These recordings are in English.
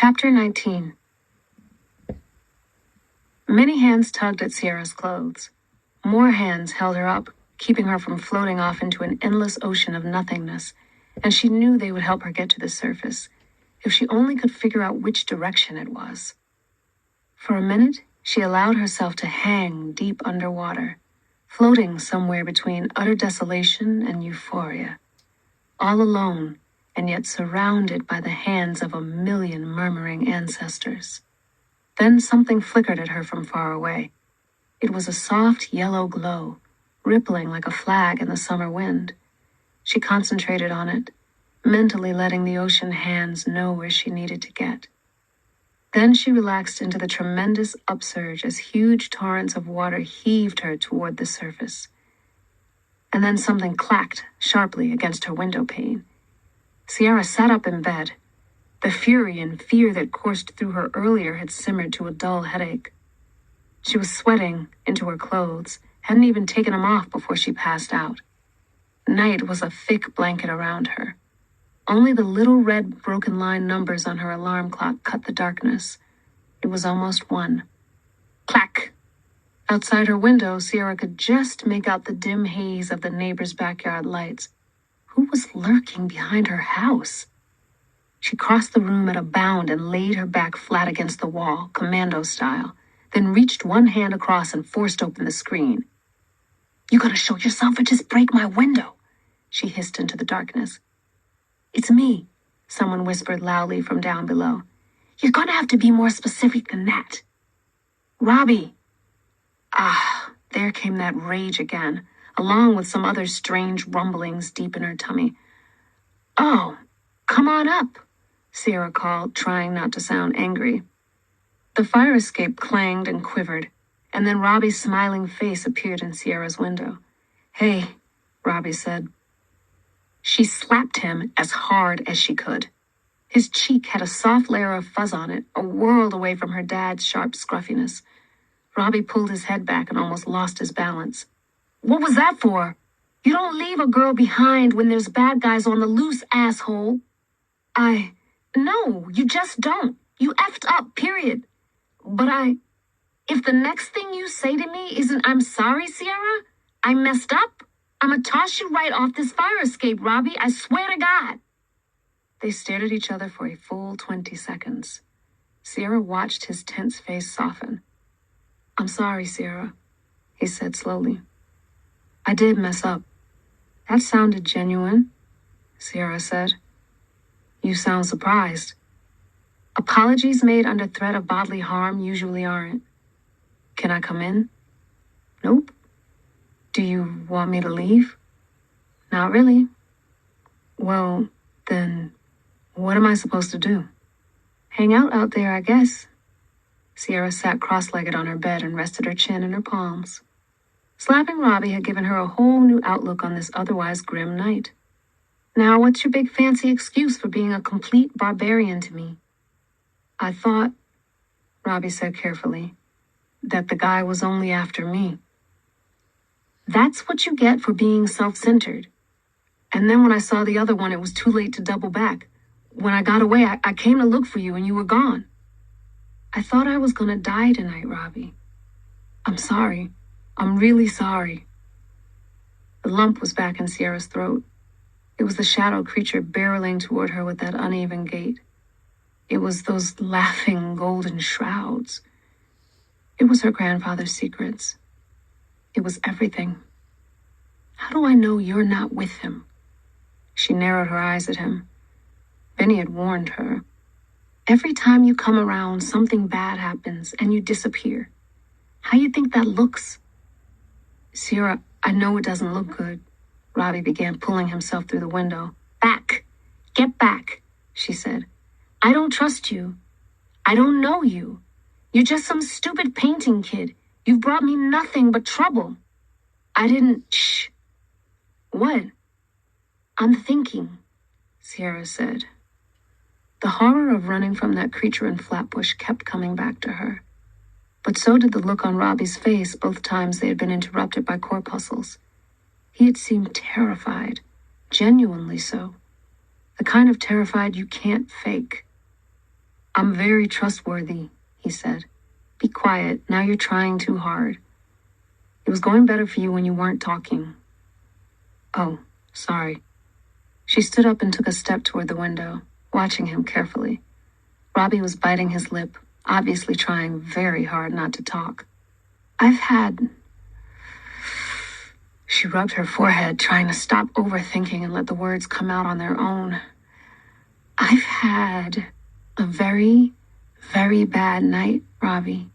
Chapter 19. Many hands tugged at Sierra's clothes. More hands held her up, keeping her from floating off into an endless ocean of nothingness, and she knew they would help her get to the surface, if she only could figure out which direction it was. For a minute, she allowed herself to hang deep underwater, floating somewhere between utter desolation and euphoria, all alone and yet surrounded by the hands of 1,000,000 murmuring ancestors. Then something flickered at her from far away. It was a soft yellow glow, rippling like a flag in the summer wind. She concentrated on it, mentally letting the ocean hands know where she needed to get. Then she relaxed into the tremendous upsurge as huge torrents of water heaved her toward the surface. And then something clacked sharply against her window pane. Sierra sat up in bed. The fury and fear that coursed through her earlier had simmered to a dull headache. She was sweating into her clothes, hadn't even taken them off before she passed out. Night was a thick blanket around her. Only the little red broken line numbers on her alarm clock cut the darkness. It was almost 1. Clack! Outside her window, Sierra could just make out the dim haze of the neighbor's backyard lights. Who was lurking behind her house? She crossed the room at a bound and laid her back flat against the wall, commando style, then reached one hand across and forced open the screen. "You gotta show yourself or just break my window," she hissed into the darkness. "It's me," someone whispered loudly from down below. "You're gonna have to be more specific than that." "Robbie." There came that rage again, along with some other strange rumblings deep in her tummy. "Oh, come on up," Sierra called, trying not to sound angry. The fire escape clanged and quivered, and then Robbie's smiling face appeared in Sierra's window. "Hey," Robbie said. She slapped him as hard as she could. His cheek had a soft layer of fuzz on it, a world away from her dad's sharp scruffiness. Robbie pulled his head back and almost lost his balance. "What was that for? You don't leave a girl behind when there's bad guys on the loose, asshole." No, you just don't. You effed up, period. But if the next thing you say to me isn't, "I'm sorry, Sierra, I messed up," I'ma toss you right off this fire escape, Robbie, I swear to God. They stared at each other for a full 20 seconds. Sierra watched his tense face soften. "I'm sorry, Sierra," he said slowly. "I did mess up." "That sounded genuine," Sierra said. "You sound surprised." "Apologies made under threat of bodily harm usually aren't." "Can I come in?" "Nope." "Do you want me to leave?" "Not really." "Well, then, what am I supposed to do?" "Hang out there, I guess." Sierra sat cross-legged on her bed and rested her chin in her palms. Slapping Robbie had given her a whole new outlook on this otherwise grim night. "Now, what's your big fancy excuse for being a complete barbarian to me?" "I thought," Robbie said carefully, "that the guy was only after me." "That's what you get for being self-centered. And then when I saw the other one, it was too late to double back. When I got away, I came to look for you and you were gone." "I thought I was gonna die tonight, Robbie. I'm sorry. I'm really sorry." The lump was back in Sierra's throat. It was the shadow creature barreling toward her with that uneven gait. It was those laughing golden shrouds. It was her grandfather's secrets. It was everything. "How do I know you're not with him?" She narrowed her eyes at him. Benny had warned her. "Every time you come around, something bad happens and you disappear. How you think that looks?" "Sierra, I know it doesn't look good." Robbie began pulling himself through the window. "Back! Get back!" she said. "I don't trust you. I don't know you. You're just some stupid painting kid. You've brought me nothing but trouble." "I didn't..." "Shh." "What?" "I'm thinking," Sierra said. The horror of running from that creature in Flatbush kept coming back to her. But so did the look on Robbie's face both times they had been interrupted by corpuscles. He had seemed terrified, genuinely so. The kind of terrified you can't fake. I'm very trustworthy, he said. Be quiet. Now you're trying too hard. It was going better for you when you weren't talking. Oh, sorry. She stood up and took a step toward the window, watching him carefully. Robbie was biting his lip, obviously trying very hard not to talk. She rubbed her forehead, trying to stop overthinking and let the words come out on their own. I've had a very, very bad night, Robbie.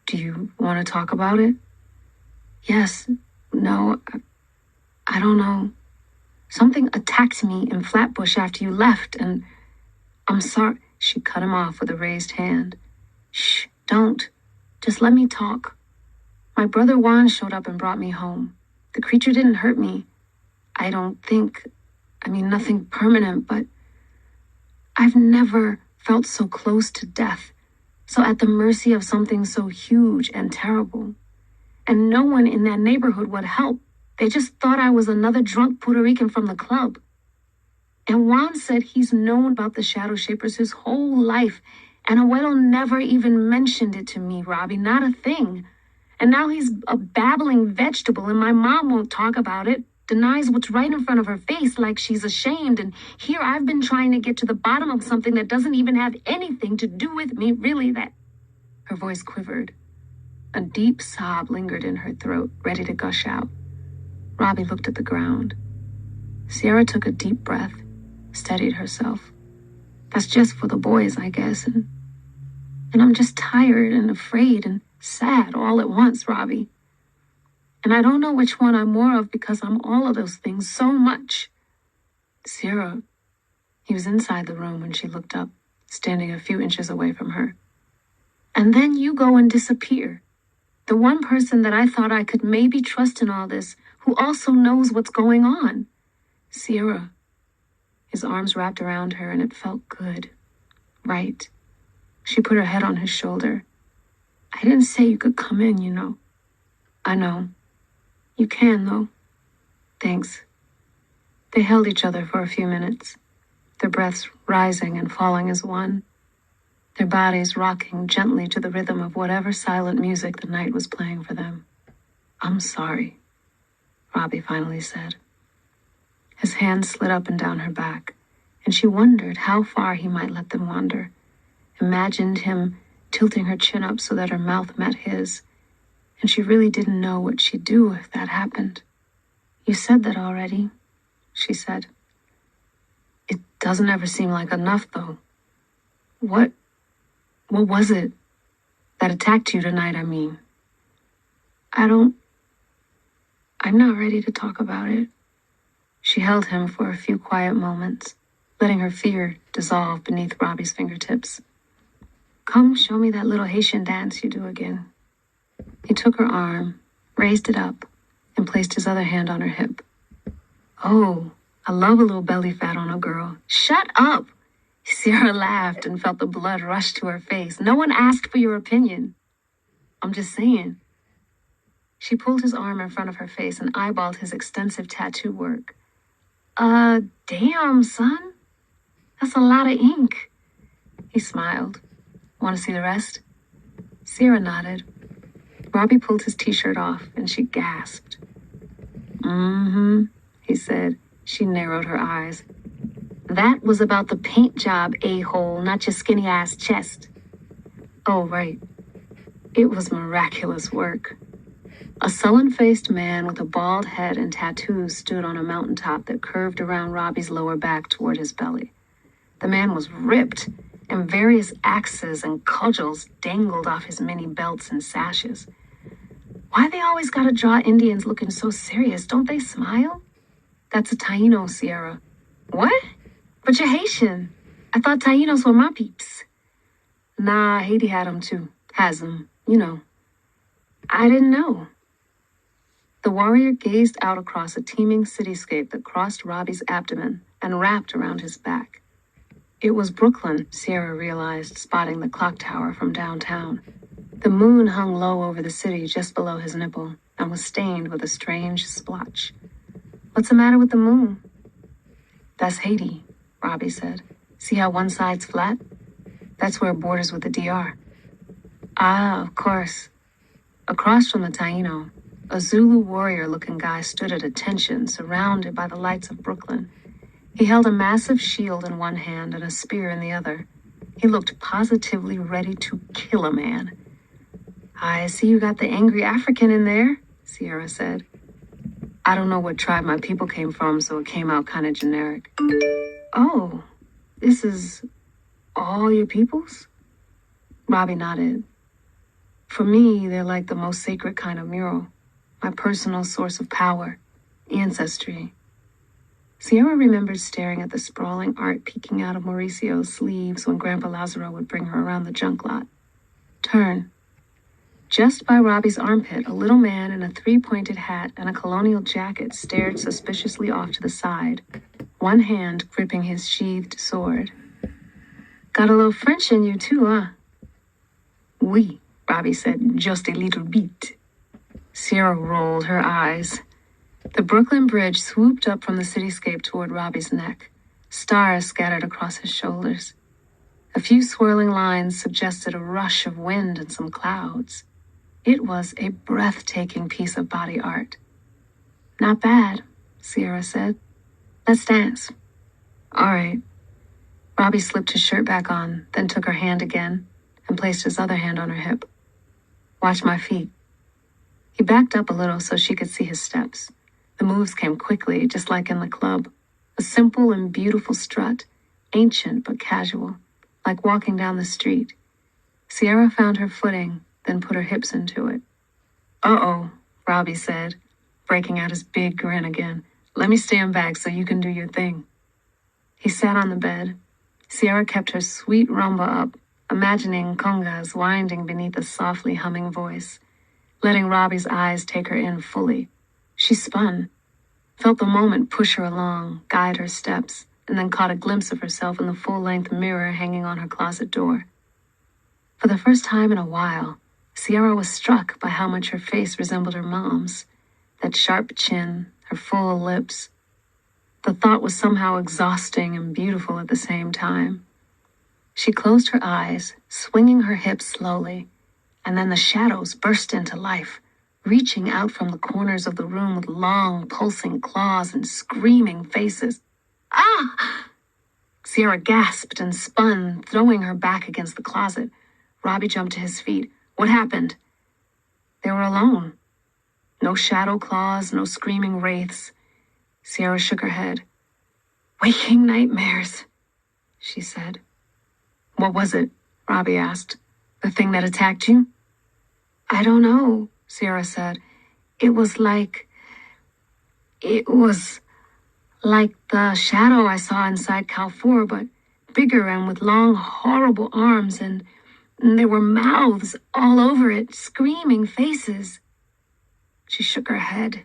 Do you want to talk about it? Yes. No. I don't know. Something attacked me in Flatbush after you left, and I'm sorry. She cut him off with a raised hand. Shh, don't. Just let me talk. My brother Juan showed up and brought me home. The creature didn't hurt me. I don't think, nothing permanent, but I've never felt so close to death, so at the mercy of something so huge and terrible. And no one in that neighborhood would help. They just thought I was another drunk Puerto Rican from the club. And Juan said he's known about the Shadowshapers his whole life, and Abuelo never even mentioned it to me, Robbie, not a thing. And now he's a babbling vegetable, and my mom won't talk about it, denies what's right in front of her face like she's ashamed. And here I've been trying to get to the bottom of something that doesn't even have anything to do with me, really, that... Her voice quivered. A deep sob lingered in her throat, ready to gush out. Robbie looked at the ground. Sierra took a deep breath, steadied herself. That's just for the boys, I guess, and I'm just tired and afraid and sad all at once, Robbie. And I don't know which one I'm more of because I'm all of those things so much. Sierra. He was inside the room when she looked up, standing a few inches away from her. And then you go and disappear. The one person that I thought I could maybe trust in all this, who also knows what's going on. Sierra. His arms wrapped around her, and it felt good. Right. She put her head on his shoulder. I didn't say you could come in, you know. I know. You can, though. Thanks. They held each other for a few minutes, their breaths rising and falling as one, their bodies rocking gently to the rhythm of whatever silent music the night was playing for them. I'm sorry, Robbie finally said. His hand slid up and down her back, and she wondered how far he might let them wander, imagined him tilting her chin up so that her mouth met his, and she really didn't know what she'd do if that happened. You said that already, she said. It doesn't ever seem like enough, though. What was it that attacked you tonight, I mean? I'm not ready to talk about it. She held him for a few quiet moments, letting her fear dissolve beneath Robbie's fingertips. Come show me that little Haitian dance you do again. He took her arm, raised it up, and placed his other hand on her hip. Oh, I love a little belly fat on a girl. Shut up! Sierra laughed and felt the blood rush to her face. No one asked for your opinion. I'm just saying. She pulled his arm in front of her face and eyeballed his extensive tattoo work. Damn, son. That's a lot of ink. He smiled. Want to see the rest? Sierra nodded. Robbie pulled his t-shirt off, and she gasped. Mm-hmm, he said. She narrowed her eyes. That was about the paint job, a-hole, not your skinny-ass chest. Oh, right. It was miraculous work. A sullen-faced man with a bald head and tattoos stood on a mountaintop that curved around Robbie's lower back toward his belly. The man was ripped, and various axes and cudgels dangled off his many belts and sashes. Why they always gotta draw Indians looking so serious? Don't they smile? That's a Taino, Sierra. What? But you're Haitian. I thought Tainos were my peeps. Nah, Haiti had them too. Has them, you know. I didn't know. The warrior gazed out across a teeming cityscape that crossed Robbie's abdomen and wrapped around his back. It was Brooklyn, Sierra realized, spotting the clock tower from downtown. The moon hung low over the city just below his nipple and was stained with a strange splotch. What's the matter with the moon? That's Haiti, Robbie said. See how one side's flat? That's where it borders with the DR. Ah, of course. Across from the Taino, a Zulu warrior-looking guy stood at attention, surrounded by the lights of Brooklyn. He held a massive shield in one hand and a spear in the other. He looked positively ready to kill a man. I see you got the angry African in there, Sierra said. I don't know what tribe my people came from, so it came out kind of generic. Oh, this is all your peoples? Robbie nodded. For me, they're like the most sacred kind of mural. My personal source of power, ancestry. Sierra remembered staring at the sprawling art peeking out of Mauricio's sleeves when Grandpa Lazaro would bring her around the junk lot. Turn. Just by Robbie's armpit, a little man in a three-pointed hat and a colonial jacket stared suspiciously off to the side, one hand gripping his sheathed sword. Got a little French in you too, huh? Oui, Robbie said, just a little bit. Sierra rolled her eyes. The Brooklyn Bridge swooped up from the cityscape toward Robbie's neck, stars scattered across his shoulders. A few swirling lines suggested a rush of wind and some clouds. It was a breathtaking piece of body art. Not bad, Sierra said. Let's dance. All right. Robbie slipped his shirt back on, then took her hand again and placed his other hand on her hip. Watch my feet. He backed up a little so she could see his steps. The moves came quickly, just like in the club. A simple and beautiful strut, ancient but casual, like walking down the street. Sierra found her footing, then put her hips into it. Uh-oh, Robbie said, breaking out his big grin again. Let me stand back so you can do your thing. He sat on the bed. Sierra kept her sweet rumba up, imagining congas winding beneath a softly humming voice, letting Robbie's eyes take her in fully. She spun, felt the moment push her along, guide her steps, and then caught a glimpse of herself in the full-length mirror hanging on her closet door. For the first time in a while, Sierra was struck by how much her face resembled her mom's, that sharp chin, her full lips. The thought was somehow exhausting and beautiful at the same time. She closed her eyes, swinging her hips slowly, and then the shadows burst into life, reaching out from the corners of the room with long, pulsing claws and screaming faces. Ah! Sierra gasped and spun, throwing her back against the closet. Robbie jumped to his feet. What happened? They were alone. No shadow claws, no screaming wraiths. Sierra shook her head. Waking nightmares, she said. What was it? Robbie asked. The thing that attacked you? I don't know, Sierra said. It was like the shadow I saw inside Cal 4, but bigger and with long, horrible arms, and there were mouths all over it, screaming faces. She shook her head,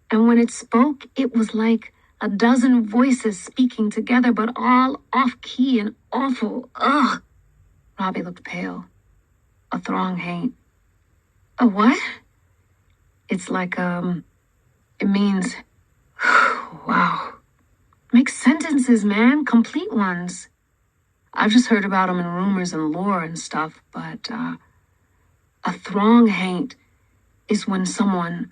and when it spoke, it was like a dozen voices speaking together, but all off-key and awful. Ugh! Robbie looked pale. A throng haint. A what? It's like, it means, wow. Make sentences, man, complete ones. I've just heard about them in rumors and lore and stuff, but, a throng haint is when someone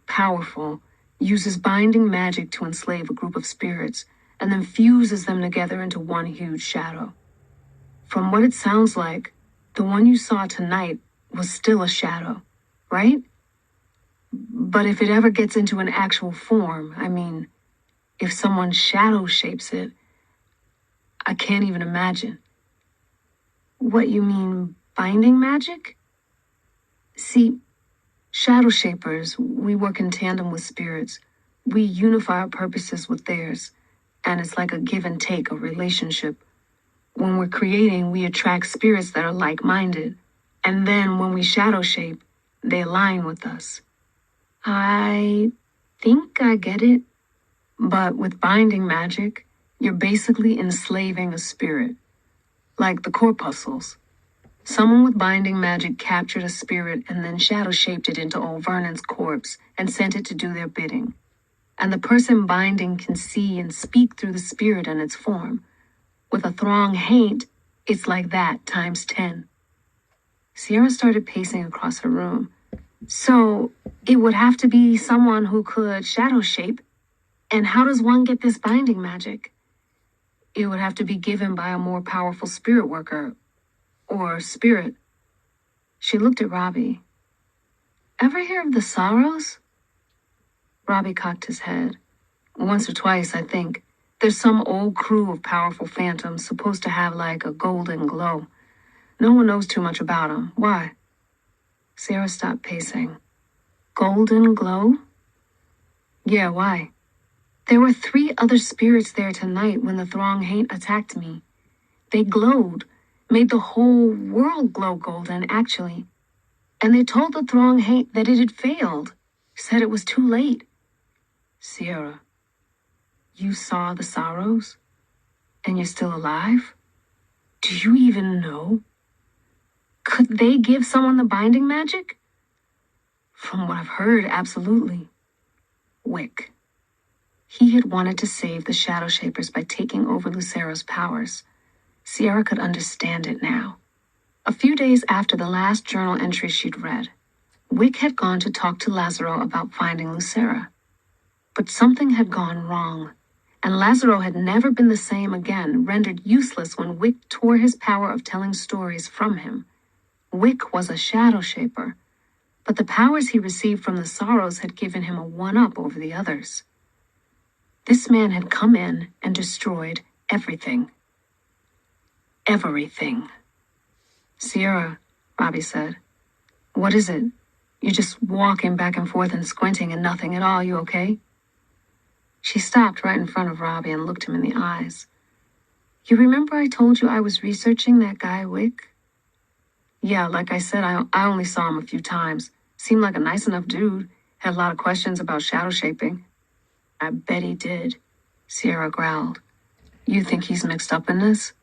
powerful uses binding magic to enslave a group of spirits and then fuses them together into one huge shadow. From what it sounds like, the one you saw tonight was still a shadow, right? But if it ever gets into an actual form, I mean, if someone shadow shapes it, I can't even imagine. What, you mean binding magic? See, Shadowshapers, we work in tandem with spirits. We unify our purposes with theirs, and it's like a give and take, a relationship. When we're creating, we attract spirits that are like-minded, and then when we shadow shape, they align with us. I think I get it, but with binding magic, you're basically enslaving a spirit, like the corpuscles. Someone with binding magic captured a spirit and then shadow-shaped it into old Vernon's corpse and sent it to do their bidding. And the person binding can see and speak through the spirit and its form. With a throng haint, it's like that times 10. Sierra started pacing across her room. So, it would have to be someone who could shadow shape. And how does one get this binding magic? It would have to be given by a more powerful spirit worker. Or spirit. She looked at Robbie. Ever hear of the Sorrows? Robbie cocked his head. Once or twice, I think. There's some old crew of powerful phantoms supposed to have like a golden glow. No one knows too much about them. Why? Sarah stopped pacing. Golden glow? Yeah, why? There were 3 other spirits there tonight when the throng haint attacked me. They glowed, made the whole world glow golden, actually. And they told the throng haint that it had failed, said it was too late. Sierra, you saw the Sorrows? And you're still alive? Do you even know? Could they give someone the binding magic? From what I've heard, absolutely. Wick. He had wanted to save the Shadowshapers by taking over Lucera's powers. Sierra could understand it now. A few days after the last journal entry she'd read, Wick had gone to talk to Lazaro about finding Lucera. But something had gone wrong, and Lazaro had never been the same again, rendered useless when Wick tore his power of telling stories from him. Wick was a Shadowshaper, but the powers he received from the Sorrows had given him a one-up over the others. This man had come in and destroyed everything. Everything. Sierra, Robbie said. What is it? You're just walking back and forth and squinting and nothing at all. You okay? She stopped right in front of Robbie and looked him in the eyes. You remember I told you I was researching that guy, Wick? Yeah, like I said, I only saw him a few times. Seemed like a nice enough dude. Had a lot of questions about shadow shaping. I bet he did, Sierra growled. You think he's mixed up in this?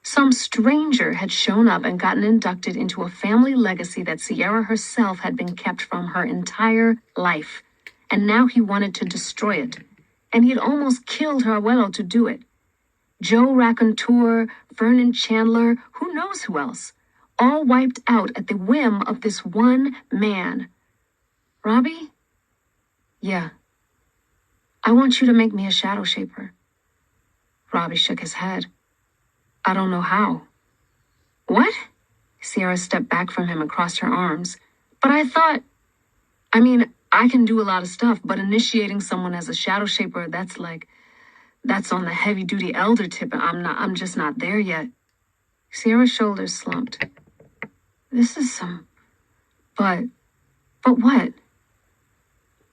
Some stranger had shown up and gotten inducted into a family legacy that Sierra herself had been kept from her entire life. And now he wanted to destroy it. And he had almost killed her abuelo to do it. Joe Raconteur, Vernon Chandler, who knows who else? All wiped out at the whim of this one man. Robbie? Yeah. I want you to make me a shadow shaper. Robbie shook his head. I don't know how. What? Sierra stepped back from him and crossed her arms. But I thought... I can do a lot of stuff, but initiating someone as a shadow shaper, that's on the heavy-duty elder tip, and I'm just not there yet. Sierra's shoulders slumped. This is some... But what?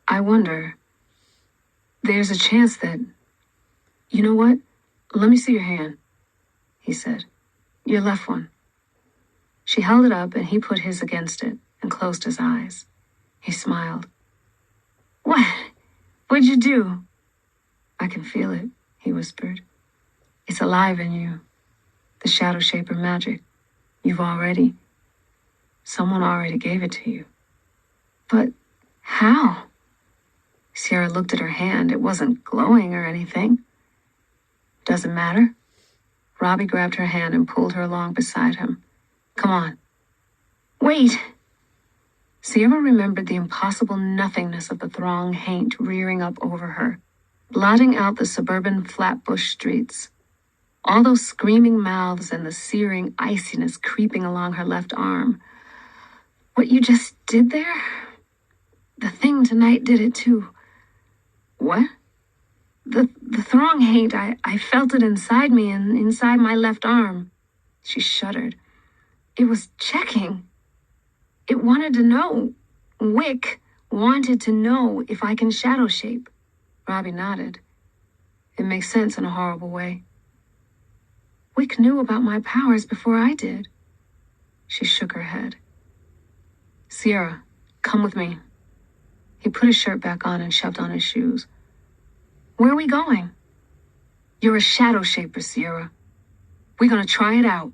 I wonder. There's a chance that... You know what? Let me see your hand, he said. Your left one. She held it up, and he put his against it and closed his eyes. He smiled. What? What'd you do? I can feel it, he whispered. It's alive in you. The shadow shaper magic. Someone already gave it to you. But how? Sierra looked at her hand. It wasn't glowing or anything. Doesn't matter. Robbie grabbed her hand and pulled her along beside him. Come on. Wait! Sierra remembered the impossible nothingness of the throng haint rearing up over her, blotting out the suburban flatbush streets. All those screaming mouths and the searing iciness creeping along her left arm. What you just did there? The thing tonight did it too. What? The throng haint, I felt it inside me and inside my left arm. She shuddered. It was checking. It wanted to know. Wick wanted to know if I can shadow shape. Robbie nodded. It makes sense in a horrible way. Wick knew about my powers before I did. She shook her head. Sierra, come with me. He put his shirt back on and shoved on his shoes. Where are we going? You're a shadow shaper, Sierra. We're gonna try it out.